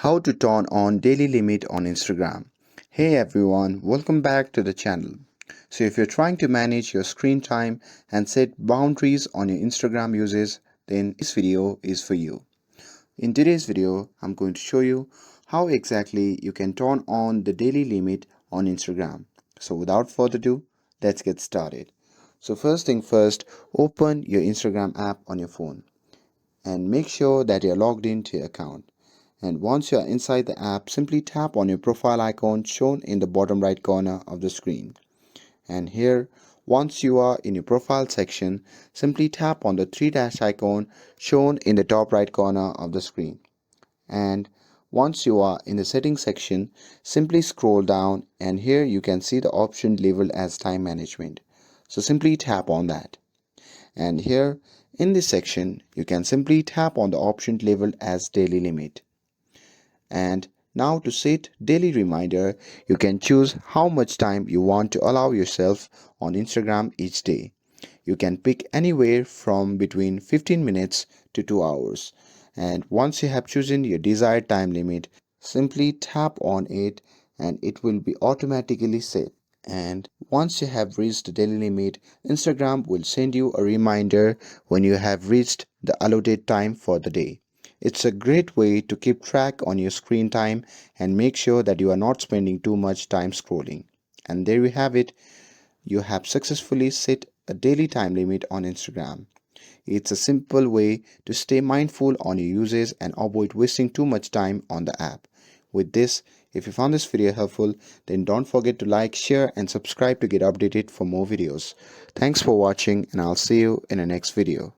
How to turn on daily limit on Instagram. Hey everyone, welcome back to the channel. So if you're trying to manage your screen time and set boundaries on your Instagram uses, then this video is for you. In today's video, I'm going to show you how exactly you can turn on the daily limit on Instagram. So without further ado, let's get started. So first thing first, open your Instagram app on your phone and make sure that you're logged into your account. And once you are inside the app, simply tap on your profile icon shown in the bottom right corner of the screen. And here, once you are in your profile section, simply tap on the three dash icon shown in the top right corner of the screen. And once you are in the settings section, simply scroll down and here you can see the option labeled as time management. So simply tap on that. And here in this section, you can simply tap on the option labeled as daily limit. And now to set daily reminder, you can choose how much time you want to allow yourself on Instagram each day. You can pick anywhere from between 15 minutes to 2 hours. And once you have chosen your desired time limit, simply tap on it and it will be automatically set. And once you have reached the daily limit, Instagram will send you a reminder when you have reached the allotted time for the day. It's a great way to keep track on your screen time and make sure that you are not spending too much time scrolling. And there we have it. You have successfully set a daily time limit on Instagram. It's a simple way to stay mindful on your uses and avoid wasting too much time on the app. With this, if you found this video helpful, then don't forget to like, share and subscribe to get updated for more videos. Thanks for watching and I'll see you in the next video.